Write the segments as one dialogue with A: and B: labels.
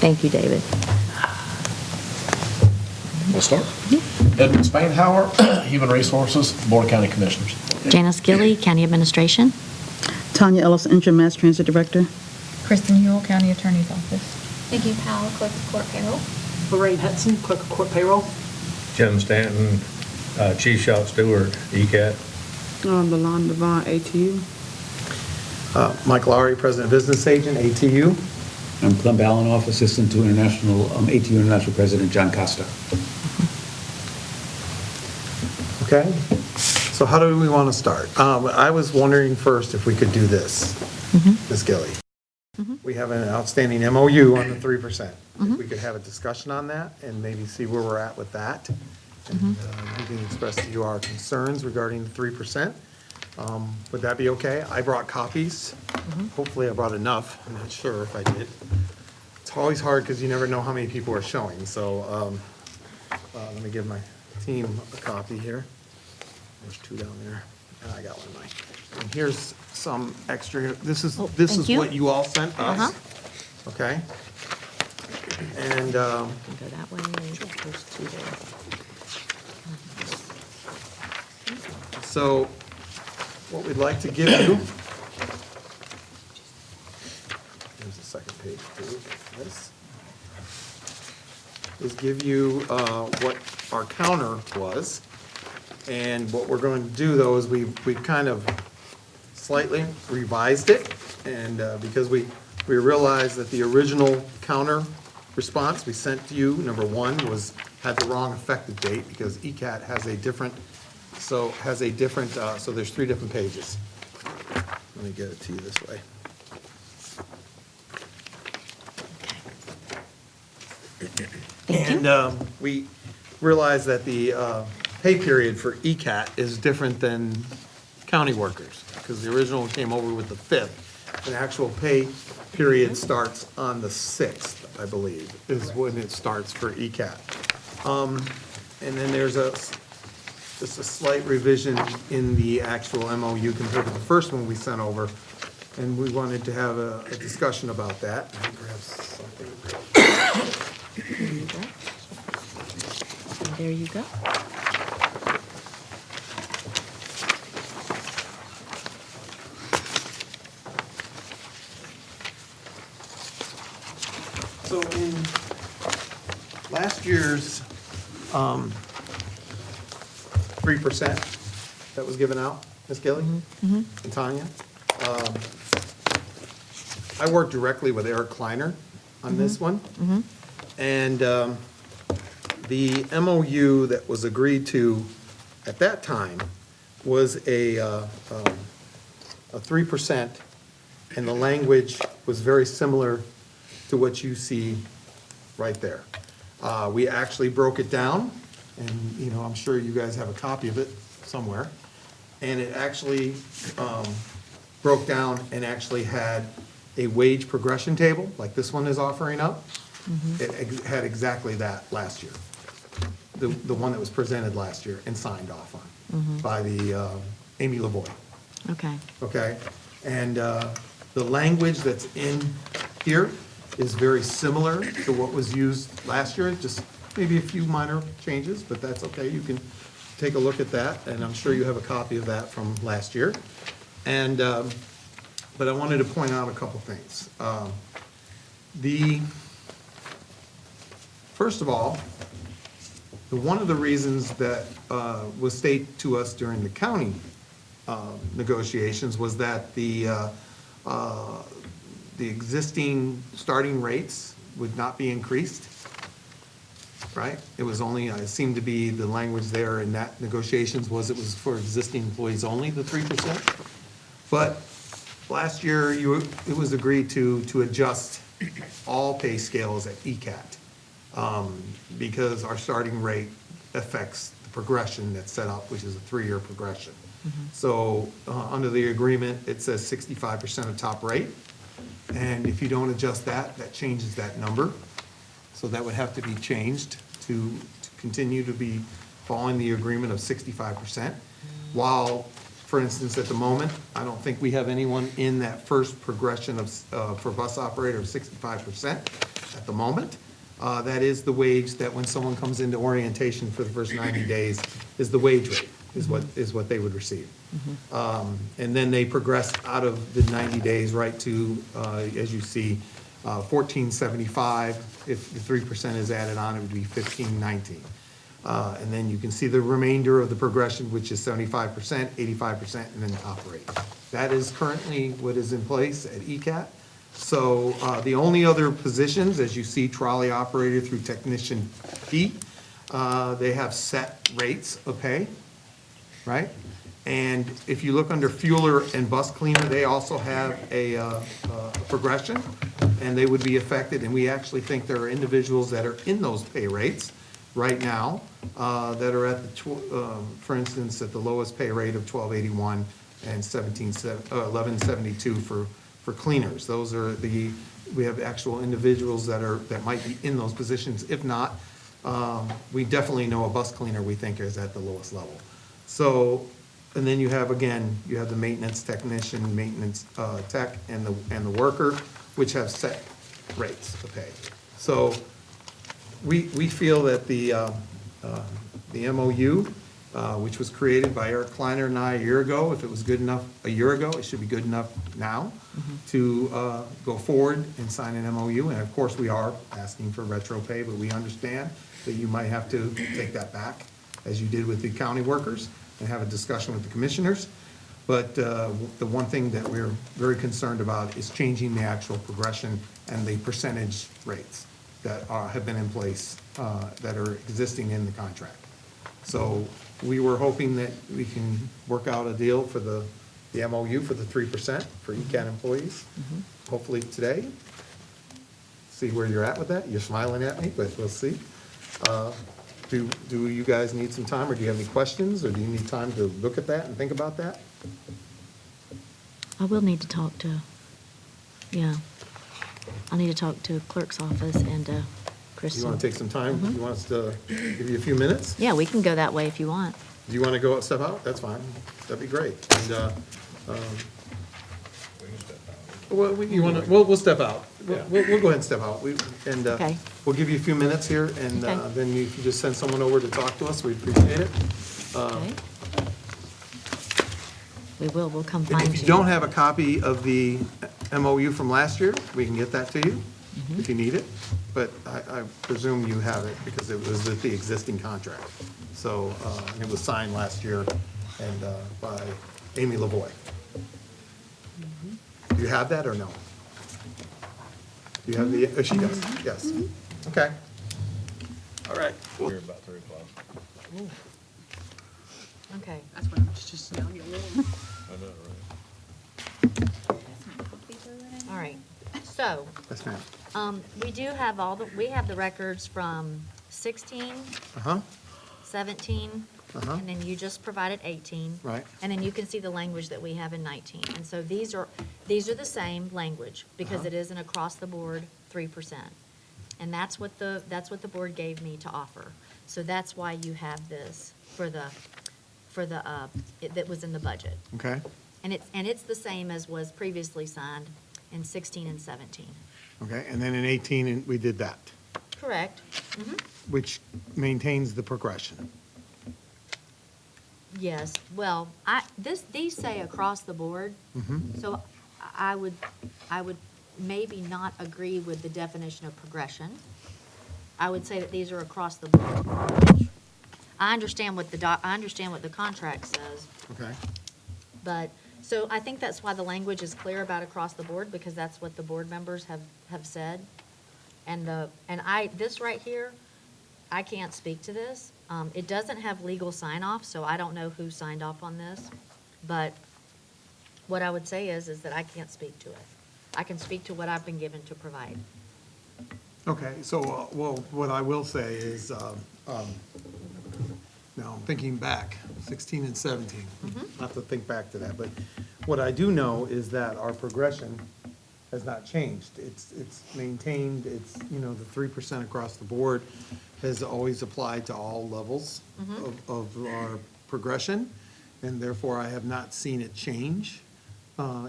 A: Thank you, David.
B: We'll start. Edwin Spanhauer, Human Resources, Board of County Commissioners.
A: Janice Gilly, County Administration.
C: Tanya Ellis, Interim Mass Transit Director.
D: Kristen Hewell, County Attorney's Office.
E: Vicki Powell, Clerk of Court Payroll.
F: Lorraine Hudson, Clerk of Court Payroll.
G: Jim Stanton, Chief Shop Steward, ECAT.
C: Lalonde Devon, ATU.
H: Mike Lowry, President Business Agent, ATU.
I: I'm Clem Balanoff, Assistant to International, ATU International President John Costa.
H: Okay, so how do we want to start? I was wondering first if we could do this, Ms. Gilly. We have an outstanding MOU on the 3%. If we could have a discussion on that and maybe see where we're at with that. And we can express to you our concerns regarding the 3%. Would that be okay? I brought copies. Hopefully I brought enough. I'm not sure if I did. It's always hard because you never know how many people are showing. So let me give my team a copy here. There's two down there. And I got one of mine. And here's some extra. This is
A: thank you.
H: what you all sent us. Okay. And
A: Go that way. There's two there.
H: so what we'd like to give you, here's the second page too, this, is give you what our counter was. And what we're going to do though is we've kind of slightly revised it. And because we realized that the original counter response we sent to you, number one, had the wrong effective date because ECAT has a different, so there's three different pages. Let me get it to you this way.
A: Thank you.
H: And we realized that the pay period for ECAT is different than county workers because the original came over with the 5th. An actual pay period starts on the 6th, I believe, is when it starts for ECAT. And then there's just a slight revision in the actual MOU compared to the first one we sent over. And we wanted to have a discussion about that. Let me grab something.
A: There you go. And there you go.
H: So in last year's 3% that was given out, Ms. Gilly and Tanya, I worked directly with Eric Kleiner on this one. And the MOU that was agreed to at that time was a 3%, and the language was very similar to what you see right there. We actually broke it down, and I'm sure you guys have a copy of it somewhere. And it actually broke down and actually had a wage progression table, like this one is offering up. It had exactly that last year, the one that was presented last year and signed off on by the Amy Lavoie.
A: Okay.
H: Okay, and the language that's in here is very similar to what was used last year, just maybe a few minor changes, but that's okay. You can take a look at that, and I'm sure you have a copy of that from last year. And, but I wanted to point out a couple things. First of all, one of the reasons that was stated to us during the county negotiations was that the existing starting rates would not be increased, right? It was only, it seemed to be the language there in that negotiations was it was for existing employees only, the 3%. But last year, it was agreed to adjust all pay scales at ECAT because our starting rate affects the progression that's set up, which is a 3-year progression. So under the agreement, it says 65% of top rate. And if you don't adjust that, that changes that number. So that would have to be changed to continue to be following the agreement of 65%. While, for instance, at the moment, I don't think we have anyone in that first progression of for bus operator of 65%. at the moment. That is the wage that when someone comes into orientation for the first 90 days is the wage rate, is what they would receive. And then they progress out of the 90 days right to, as you see, 1475. If the 3% is added on, it would be 1519. And then you can see the remainder of the progression, which is 75%, 85%, and then top rate. That is currently what is in place at ECAT. So the only other positions, as you see, trolley operator through technician P, they have set rates of pay, right? And if you look under fueler and bus cleaner, they also have a progression, and they would be affected. And we actually think there are individuals that are in those pay rates right now that are at the, for instance, at the lowest pay rate of 1281 and 1172 for cleaners. Those are we have actual individuals that might be in those positions. If not, we definitely know a bus cleaner we think is at the lowest level. So, and then you have, again, you have the maintenance technician, maintenance tech, and the worker, which have set rates to pay. So we feel that the MOU, which was created by Eric Kleiner and I a year ago, if it was good enough a year ago, it should be good enough now to go forward and sign an MOU. And of course, we are asking for retro pay, but we understand that you might have to take that back, as you did with the county workers, and have a discussion with the commissioners. But the one thing that we're very concerned about is changing the actual progression and the percentage rates that have been in place, that are existing in the contract. So we were hoping that we can work out a deal for the MOU for the 3% for ECAT employees, hopefully today. See where you're at with that. You're smiling at me, but we'll see. Do you guys need some time, or do you have any questions, or do you need time to look at that and think about that?
A: I will need to talk to, yeah. I need to talk to clerk's office and Kristen.
H: You want to take some time? You want us to give you a few minutes?
A: Yeah, we can go that way if you want.
H: Do you want to go step out? That's fine. That'd be great. And, well, we'll step out. We'll go ahead and step out.
A: Okay.
H: We'll give you a few minutes here, and
A: Okay.
H: then you can just send someone over to talk to us. We appreciate it.
A: Okay. We'll come find you.
H: If you don't have a copy of the MOU from last year, we can get that to you if you need it. But I presume you have it because it was with the existing contract. So it was signed last year and by Amy Lavoie. Do you have that or no? Do you have the, oh, she does, yes. Okay. All right. Well,
G: Here about 3 o'clock.
A: Okay.
F: That's when it's just now get warm.
G: I know, right?
A: All right. So,
H: yes, ma'am.
A: we do have we have the records from 16,
H: Uh-huh,
A: 17,
H: Uh-huh.
A: and then you just provided 18.
H: Right.
A: And then you can see the language that we have in 19. And so these are the same language because it is an across-the-board 3%. And that's what the board gave me to offer. So that's why you have this that was in the budget.
H: okay.
A: And it's the same as was previously signed in 16 and 17.
H: Okay, and then in 18, we did that,
A: Correct.
H: which maintains the progression.
A: Yes, well, these say across the board, so I would maybe not agree with the definition of progression. I would say that these are across the board. I understand what the contract says,
H: Okay,
A: but, so I think that's why the language is clear about across the board, because that's what the board members have said. And this right here, I can't speak to this. It doesn't have legal sign-off, so I don't know who signed off on this. But what I would say is that I can't speak to it. I can speak to what I've been given to provide.
H: okay, so, well, what I will say is, now I'm thinking back, 16 and 17. Not to think back to that, but what I do know is that our progression has not changed. It's maintained, it's, the 3% across the board has always applied to all levels of our progression, and therefore I have not seen it change,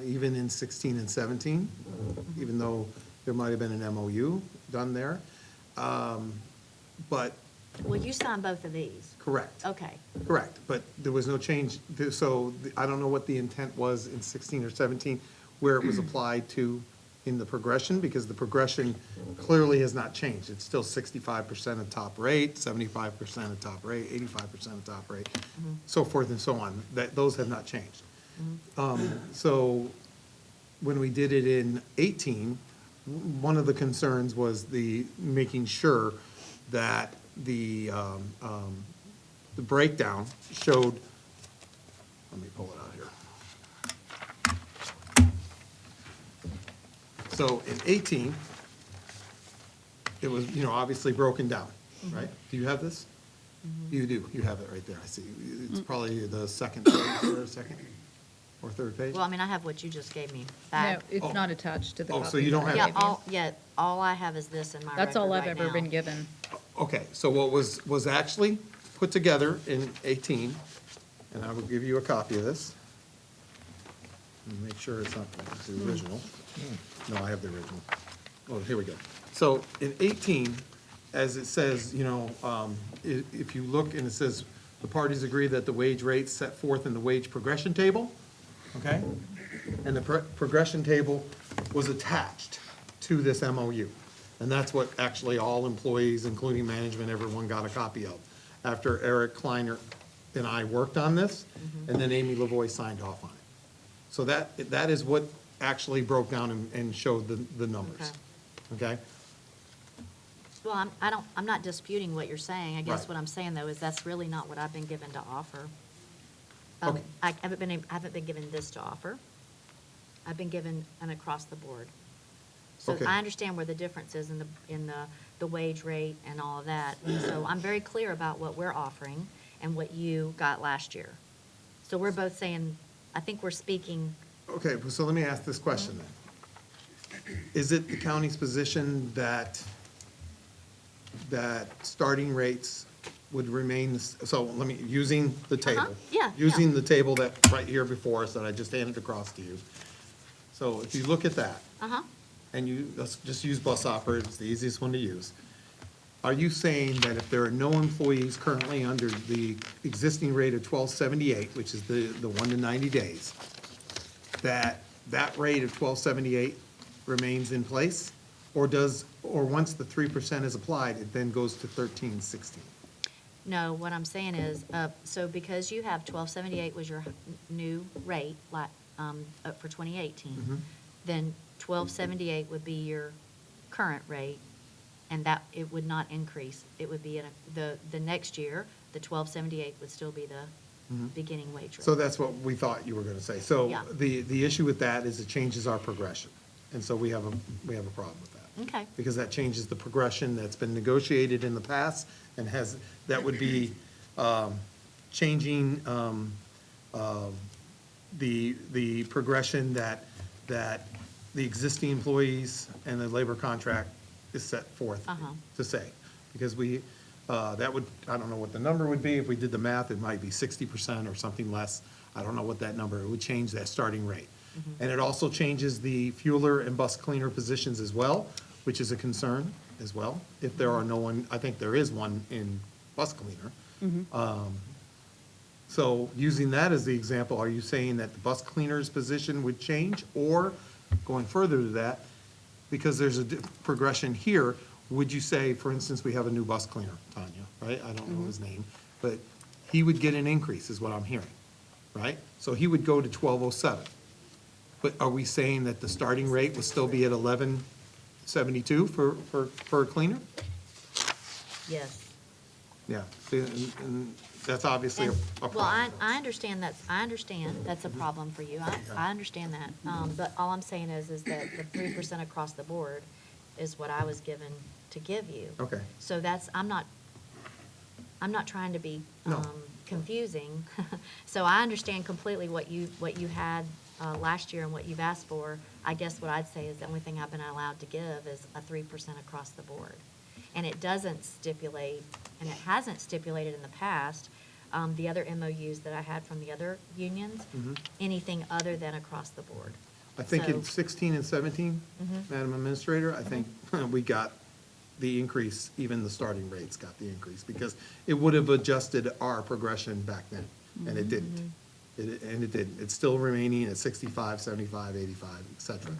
H: even in 16 and 17, even though there might have been an MOU. done there. But,
A: Well, you signed both of these.
H: correct.
A: Okay.
H: Correct, but there was no change, so I don't know what the intent was in 16 or 17, where it was applied to in the progression, because the progression clearly has not changed. It's still 65% of top rate, 75% of top rate, 85% of top rate, so forth and so on. Those have not changed. So when we did it in 18, one of the concerns was the, making sure that the breakdown showed, let me pull it out here. So in 18, it was, obviously broken down, right? Do you have this? You do, you have it right there, I see. It's probably the second page, or second or third page?
A: Well, I mean, I have what you just gave me
D: No,
A: back.
D: it's not attached to the
H: Oh,
D: copy.
H: so you don't
D: that I
H: have-
D: gave you.
A: All I have is this in my record
D: That's all I've
A: right
D: ever
A: now.
D: been given.
H: Okay, so what was actually put together in 18, and I will give you a copy of this. And make sure it's not the original. No, I have the original. Oh, here we go. So in 18, as it says, if you look and it says, the parties agree that the wage rates set forth in the wage progression table, okay? And the progression table was attached to this MOU. And that's what actually all employees, including management, everyone got a copy of. After Eric Kleiner and I worked on this, and then Amy Lavoie signed off on it. So that is what actually broke down and showed the numbers. Okay?
A: Well, I'm not disputing what you're saying. I guess
H: Right.
A: what I'm saying, though, is that's really not what I've been given to offer.
H: Okay.
A: I haven't been given this to offer. I've been given an across-the-board. So
H: Okay.
A: I understand where the difference is in the wage rate and all of that. So I'm very clear about what we're offering and what you got last year. So we're both saying, I think we're speaking,
H: Okay, so let me ask this question then. Is it the county's position that starting rates would remain, so let me, using the table.
A: yeah.
H: Using the table that, right here before us, that I just handed across to you. So if you look at that, and let's just use bus operator, it's the easiest one to use. Are you saying that if there are no employees currently under the existing rate of 1278, which is the 1 to 90 days, that rate of 1278 remains in place? Or once the 3% is applied, it then goes to 1316?
A: no, what I'm saying is, so because you have 1278 was your new rate, for 2018, then 1278 would be your current rate, and that, it would not increase. It would be the next year, the 1278 would still be the beginning wage rate.
H: So that's what we thought you were going to say. So
A: Yeah.
H: the issue with that is it changes our progression. And so we have a problem with that.
A: Okay.
H: Because that changes the progression that's been negotiated in the past and that would be changing the progression that the existing employees and the labor contract is set forth to say. Because that would, I don't know what the number would be. If we did the math, it might be 60% or something less. I don't know what that number, it would change that starting rate. And it also changes the fueler and bus cleaner positions as well, which is a concern as well. If there are no one, I think there is one in bus cleaner. So using that as the example, are you saying that the bus cleaner's position would change? Or going further to that, because there's a progression here, would you say, for instance, we have a new bus cleaner, Tanya, right? I don't know his name, but he would get an increase is what I'm hearing, right? So he would go to 1207. But are we saying that the starting rate would still be at 1172 for a cleaner?
A: Yes.
H: Yeah, see, and that's obviously a
A: And-
H: problem.
A: Well, I understand that's a problem for you. I understand that. But all I'm saying is that the 3% across the board is what I was given to give you.
H: Okay.
A: So I'm not trying to be
H: No.
A: confusing. So I understand completely what you had last year and what you've asked for. I guess what I'd say is the only thing I've been allowed to give is a 3% across the board. And it doesn't stipulate, and it hasn't stipulated in the past, the other MOUs that I had from the other unions, anything other than across the board.
H: I think in
A: So-
H: 16 and 17, Madam Administrator, I think we got the increase, even the starting rates got the increase, because it would have adjusted our progression back then, and it didn't. And it didn't. It's still remaining at 65, 75, 85, et cetera.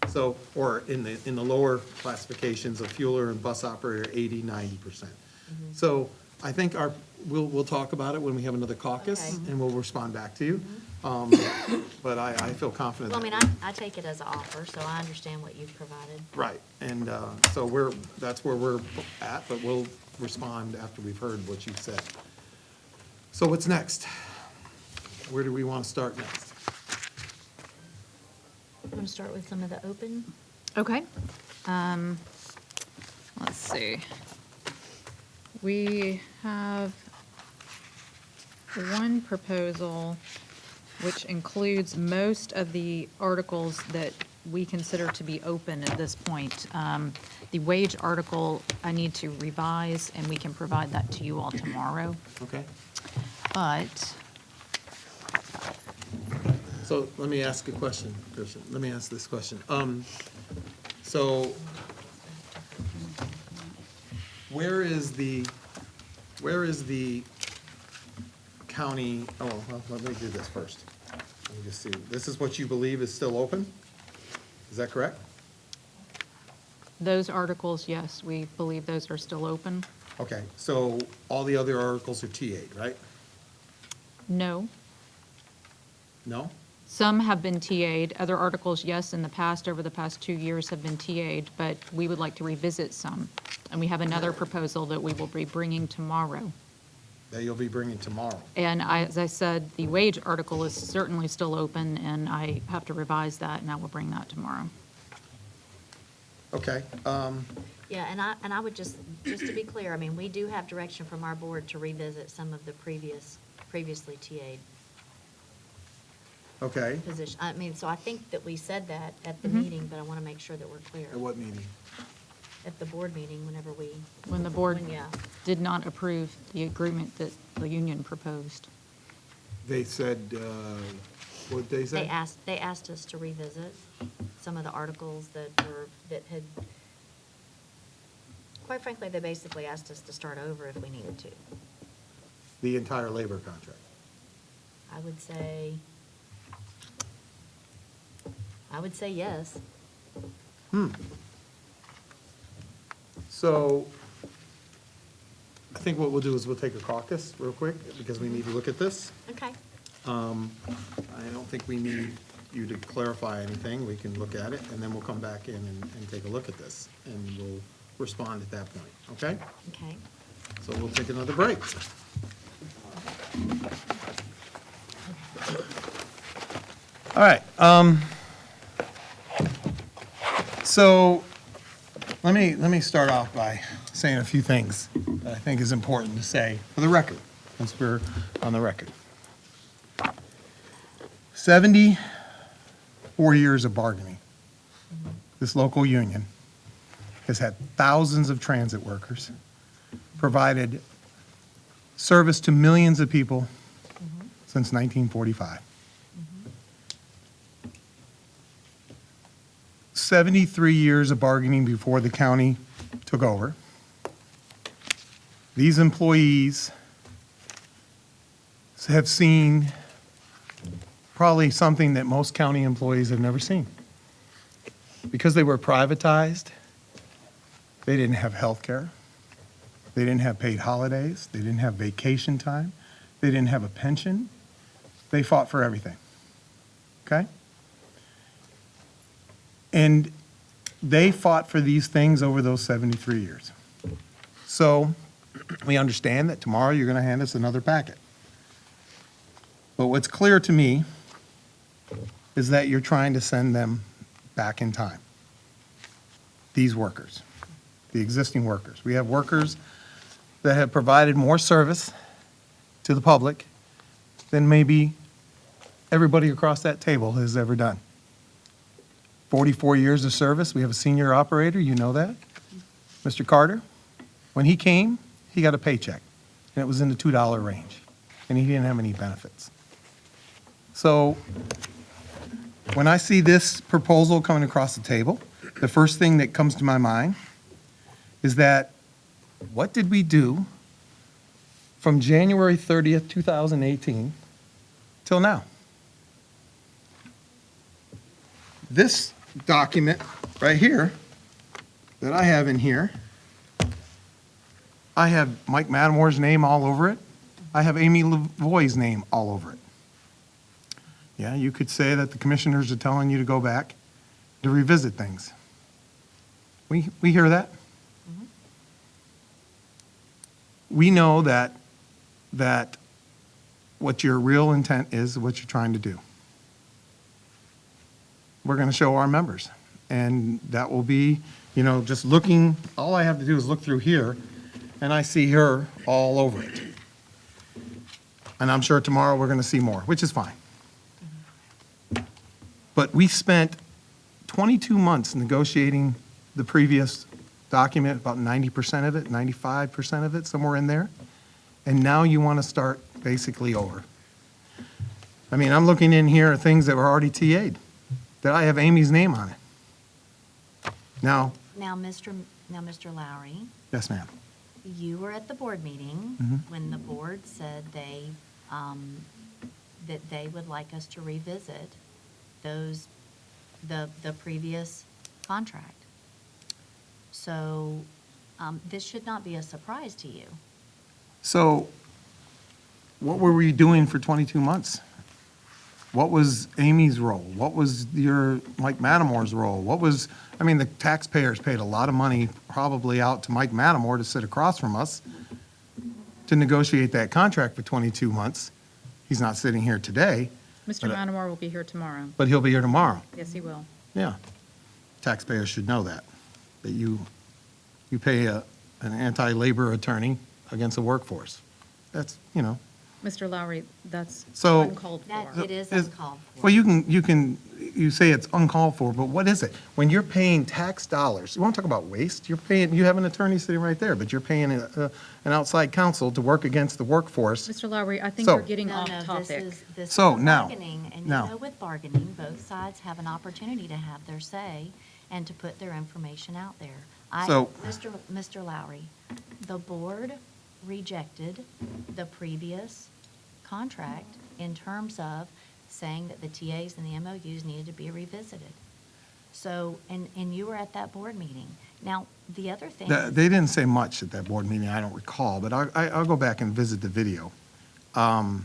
H: So, or in the lower classifications of fueler and bus operator, 80, 90%. So I think we'll talk about it when we have another caucus,
A: Okay.
H: and we'll respond back to you. But I feel confident.
A: Well, I
H: that-
A: mean, I take it as an offer, so I understand what you've provided.
H: Right, and so that's where we're at, but we'll respond after we've heard what you've said. So what's next? Where do we want to start next?
A: I'm going to start with some of the open.
D: Okay. Let's see. We have one proposal which includes most of the articles that we consider to be open at this point. The wage article, I need to revise, and we can provide that to you all tomorrow.
H: Okay.
D: But
H: So let me ask a question, Christian. Let me ask this question. So where is the county, well, let me do this first. Let me just see. This is what you believe is still open? Is that correct?
D: those articles, yes, we believe those are still open.
H: Okay, so all the other articles are TA'd, right?
D: No.
H: No?
D: Some have been TA'd. Other articles, yes, in the past, over the past 2 years, have been TA'd, but we would like to revisit some. And we have another proposal that we will be bringing tomorrow.
H: That you'll be bringing tomorrow?
D: And as I said, the wage article is certainly still open, and I have to revise that, and I will bring that tomorrow.
H: Okay,
A: Yeah, and I would just to be clear, I mean, we do have direction from our board to revisit some of the previously TA'd
H: okay.
A: position. I mean, so I think that we said that at the meeting, but I want to make sure that we're clear.
H: At what meeting?
A: At the board meeting, whenever we.
D: When the board
A: Yeah.
D: did not approve the agreement that the union proposed.
H: They said, what'd they say?
A: They asked us to revisit some of the articles that had, quite frankly, they basically asked us to start over if we needed to.
H: The entire labor contract?
A: I would say yes.
H: So I think what we'll do is we'll take a caucus real quick, because we need to look at this.
A: Okay.
H: I don't think we need you to clarify anything. We can look at it, and then we'll come back in and take a look at this, and we'll respond at that point, okay?
A: Okay.
H: So we'll take another break. All right, so let me start off by saying a few things that I think is important to say for the record, since we're on the record. 74 years of bargaining. This local union has had thousands of transit workers, provided service to millions of people since 1945. 73 years of bargaining before the county took over. These employees have seen probably something that most county employees have never seen. Because they were privatized, they didn't have health care, they didn't have paid holidays, they didn't have vacation time, they didn't have a pension. They fought for everything, okay? And they fought for these things over those 73 years. So we understand that tomorrow you're going to hand us another packet. But what's clear to me is that you're trying to send them back in time. These workers, the existing workers. We have workers that have provided more service to the public than maybe everybody across that table has ever done. 44 years of service. We have a senior operator, you know that. Mr. Carter, when he came, he got a paycheck, and it was in the $2 range, and he didn't have any benefits. So when I see this proposal coming across the table, the first thing that comes to my mind is that, what did we do from January 30th, 2018 till now? This document right here, that I have in here, I have Mike Mattamore's name all over it. I have Amy Lavoie's name all over it. Yeah, you could say that the commissioners are telling you to go back to revisit things. We hear that. We know that what your real intent is, what you're trying to do. We're going to show our members. And that will be, just looking, all I have to do is look through here, and I see her all over it. And I'm sure tomorrow we're going to see more, which is fine. But we spent 22 months negotiating the previous document, about 90% of it, 95% of it, somewhere in there. And now you want to start basically over. I mean, I'm looking in here at things that were already TA'd, that I have Amy's name on it. Now,
A: Now, Mr. Lowry,
H: yes, ma'am.
A: you were at the board meeting
H: Mhm.
A: when the board said that they would like us to revisit the previous contract. So, this should not be a surprise to you.
H: So what were we doing for 22 months? What was Amy's role? What was your, Mike Mattamore's role? The taxpayers paid a lot of money probably out to Mike Mattamore to sit across from us to negotiate that contract for 22 months. He's not sitting here today,
D: Mr. Matamore will be here tomorrow.
H: but he'll be here tomorrow.
D: Yes, he will.
H: Yeah. Taxpayers should know that you pay an anti-labor attorney against the workforce. That's,
D: Mr. Lowry, that's
H: So-
D: uncalled for.
A: That, it is
H: Is-
A: uncalled for.
H: Well, you say it's uncalled for, but what is it? When you're paying tax dollars, you want to talk about waste? You have an attorney sitting right there, but you're paying an outside counsel to work against the workforce.
D: Mr. Lowry, I think
H: So-
D: we're getting off
A: No,
D: topic.
A: this is
H: So,
A: a
H: now-
A: bargaining, and
H: now.
A: with bargaining, both sides have an opportunity to have their say and to put their information out there.
H: So-
A: Mr. Lowry, the board rejected the previous contract in terms of saying that the TAs and the MOUs needed to be revisited. So, and you were at that board meeting. Now, the other thing.
H: They didn't say much at that board meeting, I don't recall, but I'll go back and visit the video.
A: But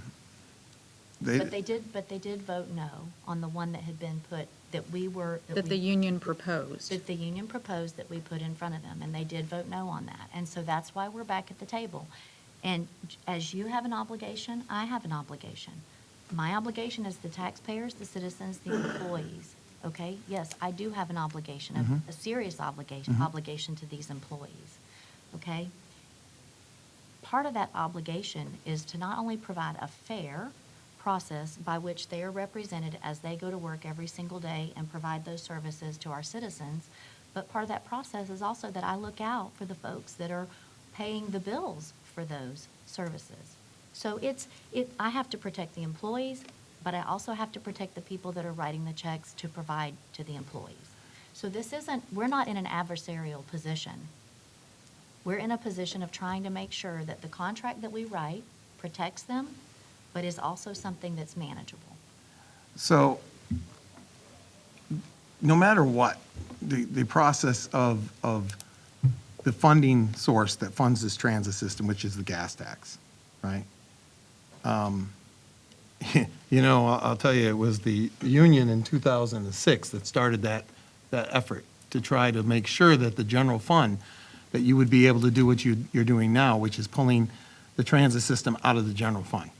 A: they did vote no on the one that had been put, that we were.
D: That the union proposed.
A: That the union proposed that we put in front of them, and they did vote no on that. And so that's why we're back at the table. And as you have an obligation, I have an obligation. My obligation is the taxpayers, the citizens, the employees, okay? Yes, I do have an obligation, a serious obligation to these employees, okay? Part of that obligation is to not only provide a fair process by which they are represented as they go to work every single day and provide those services to our citizens, but part of that process is also that I look out for the folks that are paying the bills for those services. So I have to protect the employees, but I also have to protect the people that are writing the checks to provide to the employees. So we're not in an adversarial position. We're in a position of trying to make sure that the contract that we write protects them, but is also something that's manageable.
H: So, no matter what, the process of the funding source that funds this transit system, which is the gas tax, right? I'll tell you, it was the union in 2006 that started that effort to try to make sure that the general fund, that you would be able to do what you're doing now, which is pulling the transit system out of the general fund.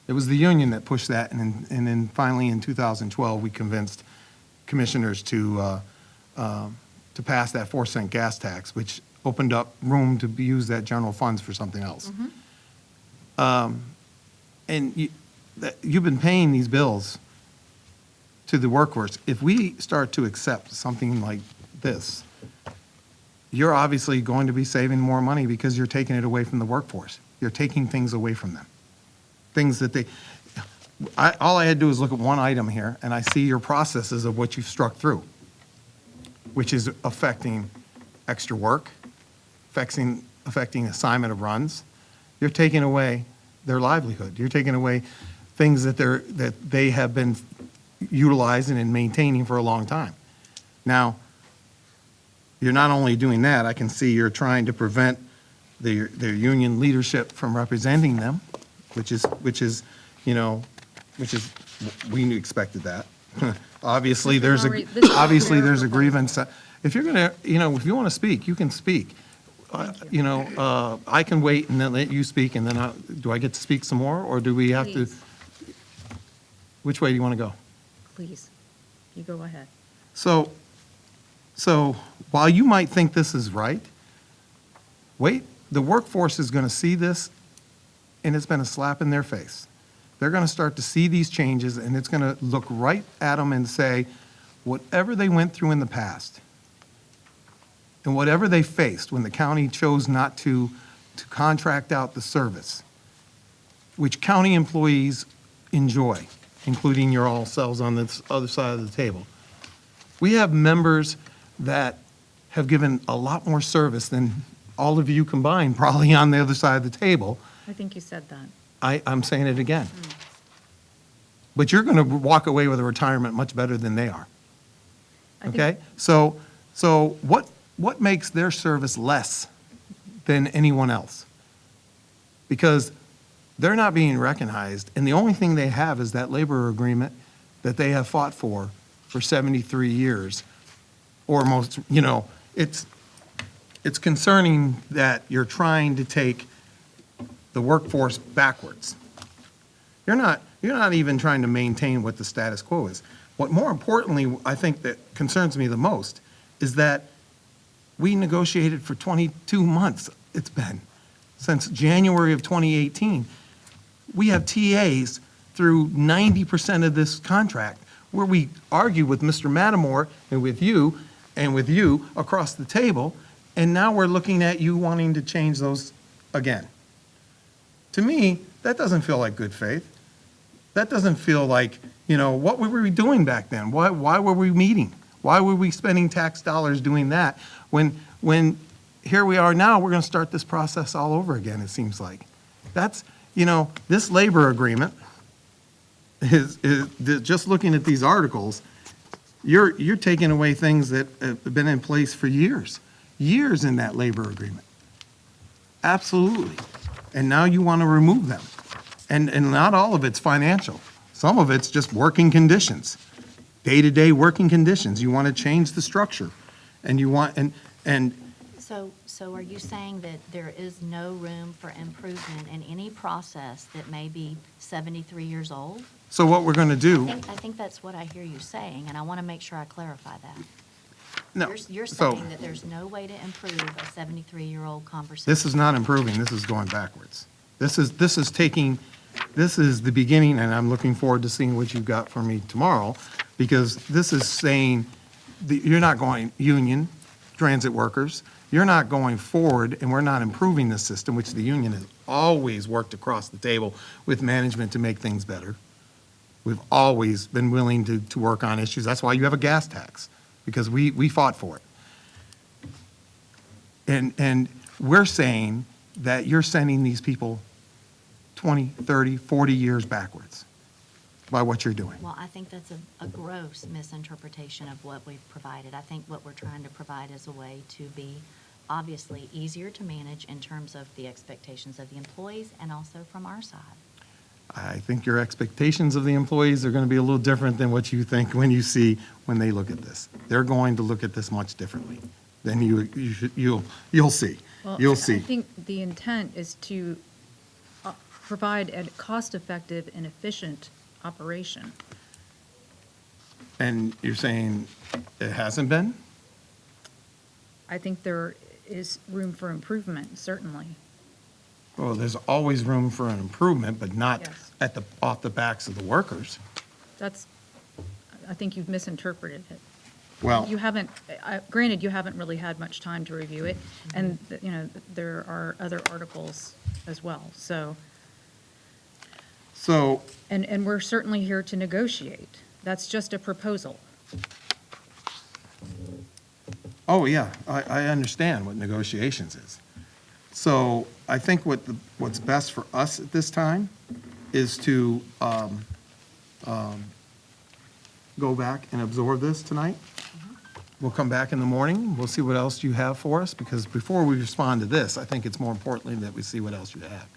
H: It was the union that pushed that, and then finally in 2012, we convinced commissioners to pass that 4-cent gas tax, which opened up room to use that general funds for something else. And you've been paying these bills to the workforce. If we start to accept something like this, you're obviously going to be saving more money because you're taking it away from the workforce. You're taking things away from them. Things that all I had to do is look at one item here, and I see your processes of what you've struck through, which is affecting extra work, affecting assignment of runs, you're taking away their livelihood. You're taking away things that they have been utilizing and maintaining for a long time. Now, you're not only doing that, I can see you're trying to prevent their union leadership from representing them, which is, we expected that. Obviously,
D: This is already
H: there's a
D: their
H: grievance. If you're gonna, if you want to speak, you can speak. I can wait and then let you speak, and then do I get to speak some more, or do we have to?
D: Please.
H: Which way do you want to go?
D: Please, you go ahead.
H: So while you might think this is right, wait, the workforce is going to see this, and it's been a slap in their face. They're going to start to see these changes, and it's going to look right at them and say, whatever they went through in the past, and whatever they faced when the county chose not to contract out the service, which county employees enjoy, including your all selves on this other side of the table. We have members that have given a lot more service than all of you combined, probably on the other side of the table.
D: I think you said that.
H: I'm saying it again. But you're going to walk away with a retirement much better than they are.
D: I think-
H: Okay? So what makes their service less than anyone else? Because they're not being recognized, and the only thing they have is that labor agreement that they have fought for 73 years, or most, it's concerning that you're trying to take the workforce backwards. You're not even trying to maintain what the status quo is. What more importantly, I think that concerns me the most is that we negotiated for 22 months, it's been, since January of 2018. We have TAs through 90% of this contract, where we argue with Mr. Matamore and with you across the table, and now we're looking at you wanting to change those again. To me, that doesn't feel like good faith. That doesn't feel like, what were we doing back then? Why were we meeting? Why were we spending tax dollars doing that when here we are now, we're going to start this process all over again, it seems like. That's, this labor agreement is just looking at these articles, you're taking away things that have been in place for years in that labor agreement. Absolutely. And now you want to remove them. And not all of it's financial. Some of it's just working conditions, day-to-day working conditions. You want to change the structure, and you want, and
A: So are you saying that there is no room for improvement in any process that may be 73 years old?
H: so what we're going to do.
A: I think that's what I hear you saying, and I want to make sure I clarify that.
H: No,
A: You're
H: so
A: saying that there's no way to improve a 73-year-old conversation.
H: this is not improving, this is going backwards. This is the beginning, and I'm looking forward to seeing what you've got for me tomorrow, because this is saying, you're not going, union, transit workers, you're not going forward, and we're not improving this system, which the union has always worked across the table with management to make things better. We've always been willing to work on issues. That's why you have a gas tax, because we fought for it. And we're saying that you're sending these people 20, 30, 40 years backwards by what you're doing.
A: Well, I think that's a gross misinterpretation of what we've provided. I think what we're trying to provide is a way to be obviously easier to manage in terms of the expectations of the employees and also from our side.
H: I think your expectations of the employees are going to be a little different than what you think when they look at this. They're going to look at this much differently than you'll see.
D: Well,
H: You'll
D: I
H: see.
D: think the intent is to provide a cost-effective and efficient operation.
H: And you're saying it hasn't been?
D: I think there is room for improvement, certainly.
H: Well, there's always room for an improvement, but not
D: Yes.
H: off the backs of the workers.
D: I think you've misinterpreted it.
H: Well,
D: You haven't, granted, you haven't really had much time to review it, and, there are other articles as well, so, and we're certainly here to negotiate. That's just a proposal.
H: oh, yeah, I understand what negotiations is. So I think what's best for us at this time is to go back and absorb this tonight. We'll come back in the morning, we'll see what else you have for us, because before we respond to this, I think it's more importantly that we see what else you have.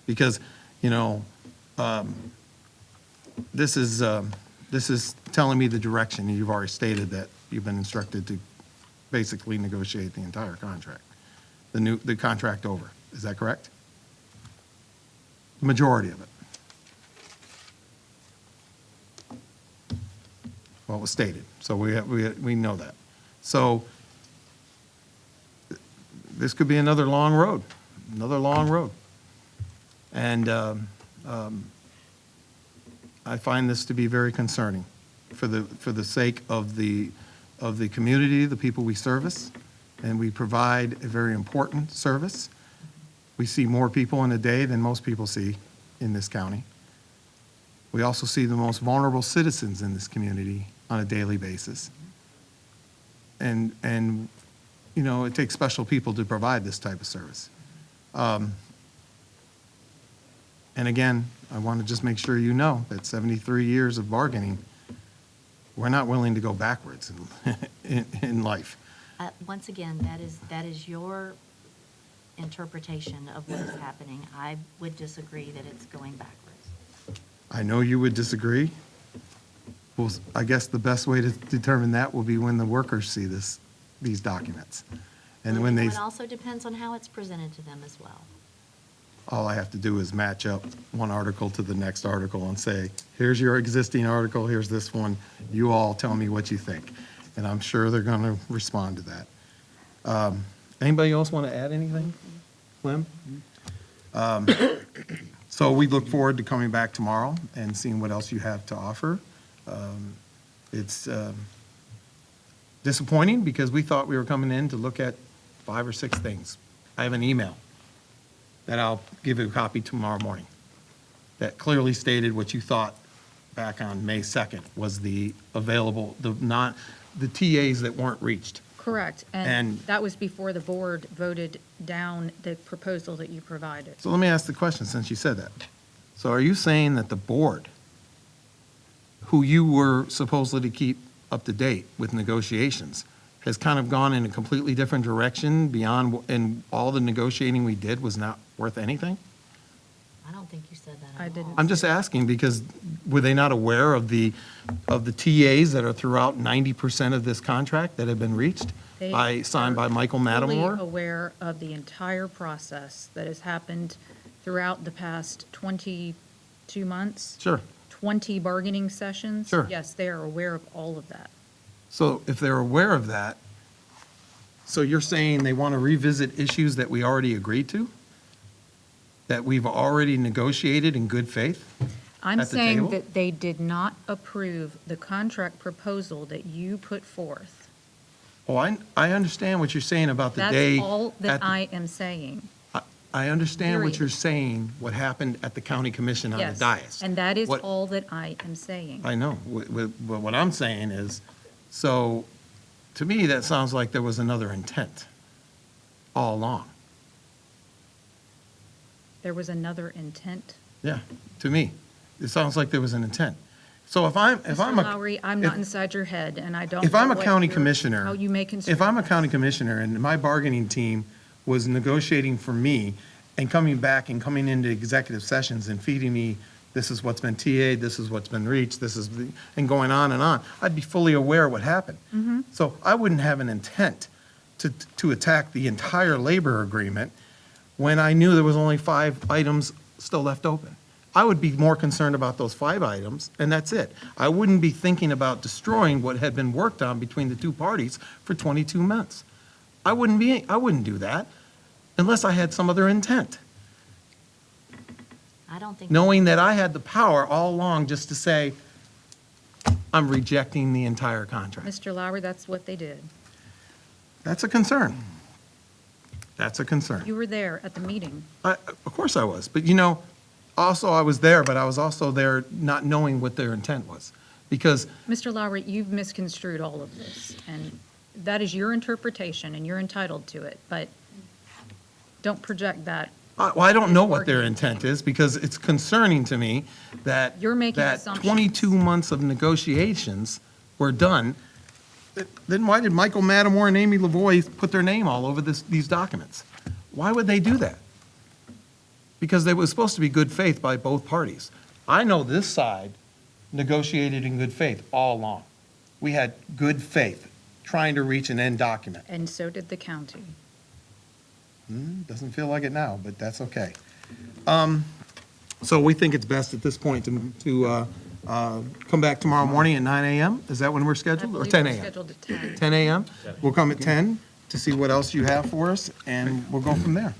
H: Because, you know, this is telling me the direction, and you've already stated that you've been instructed to basically negotiate the entire contract, the contract over. Is that correct? The majority of it. Well, it was stated, so we know that. So this could be another long road. And I find this to be very concerning for the sake of the community, the people we service, and we provide a very important service. We see more people in a day than most people see in this county. We also see the most vulnerable citizens in this community on a daily basis. And you know, it takes special people to provide this type of service. And again, I want to just make sure you know that 73 years of bargaining, we're not willing to go backwards in life.
A: Once again, that is your interpretation of what is happening. I would disagree that it's going backwards.
H: I know you would disagree. Well, I guess the best way to determine that will be when the workers see these documents. And
A: Well,
H: when
A: you know,
H: they,
A: it also depends on how it's presented to them as well.
H: all I have to do is match up one article to the next article and say, here's your existing article, here's this one, you all tell me what you think. And I'm sure they're going to respond to that. Anybody else want to add anything? Clem? So we look forward to coming back tomorrow and seeing what else you have to offer. It's disappointing because we thought we were coming in to look at 5 or 6 things. I have an email that I'll give you a copy tomorrow morning that clearly stated what you thought back on May 2nd was the available, the TAs that weren't reached.
D: Correct.
H: And-
D: And that was before the board voted down the proposal that you provided.
H: So let me ask the question, since you said that. So are you saying that the board, who you were supposedly to keep up to date with negotiations, has kind of gone in a completely different direction beyond, and all the negotiating we did was not worth anything?
A: I don't think you said that
D: I
A: at all.
D: didn't.
H: I'm just asking because were they not aware of the TAs that are throughout 90% of this contract that have been reached signed by Michael
D: Fully
H: Matamore?
D: aware of the entire process that has happened throughout the past 22 months.
H: Sure.
D: 20 bargaining sessions.
H: Sure.
D: Yes, they are aware of all of that.
H: So if they're aware of that, so you're saying they want to revisit issues that we already agreed to? That we've already negotiated in good faith?
D: I'm
H: At the
D: saying
H: table?
D: that they did not approve the contract proposal that you put forth.
H: Oh, I understand what you're saying about the day.
D: That's all that
H: at the-
D: I am saying.
H: I understand what
D: Period.
H: you're saying, what happened at the county commission on the
D: Yes.
H: dais.
D: And that is
H: What-
D: all that I am saying.
H: I know. But what I'm saying is, so to me, that sounds like there was another intent all along.
D: There was another intent.
H: Yeah, to me. It sounds like there was an intent. So if I'm
D: Mr.
H: a.
D: Lowry, I'm not
H: if-
D: inside your head, and I don't.
H: If I'm
D: know
H: a
D: what
H: county
D: your-
H: commissioner.
D: How you may construe.
H: If I'm a county commissioner and my bargaining team was negotiating for me and coming back and coming into executive sessions and feeding me, this is what's been TA'd, this is what's been reached, and going on, I'd be fully aware of what happened. So I wouldn't have an intent to attack the entire labor agreement when I knew there was only 5 items still left open. I would be more concerned about those 5 items, and that's it. I wouldn't be thinking about destroying what had been worked on between the two parties for 22 months. I wouldn't do that unless I had some other intent,
A: I don't think.
H: knowing that I had the power all along just to say, I'm rejecting the entire contract.
D: Mr. Lowry, that's what they did.
H: That's a concern. That's a concern.
D: You were there at the meeting.
H: Of course I was, but also I was there, but I was also there not knowing what their intent was. Because
D: Mr. Lowry, you've misconstrued all of this, and that is your interpretation, and you're entitled to it. But don't project that.
H: Well, I don't know what their intent is, because it's concerning to me that.
D: You're making
H: that
D: assumptions.
H: 22 months of negotiations were done. Then why did Michael Matamore and Amy Lavoie put their name all over these documents? Why would they do that? Because it was supposed to be good faith by both parties. I know this side negotiated in good faith all along. We had good faith, trying to reach an end document.
D: And so did the county.
H: Doesn't feel like it now, but that's okay. So we think it's best at this point to come back tomorrow morning at 9 a.m.? Is that when we're
D: I
H: scheduled, or
D: believe
H: 10
D: we're
H: a.m.?
D: scheduled at 10.
H: 10 a.m.? We'll come at 10 to see what else you have for us, and we'll go from there.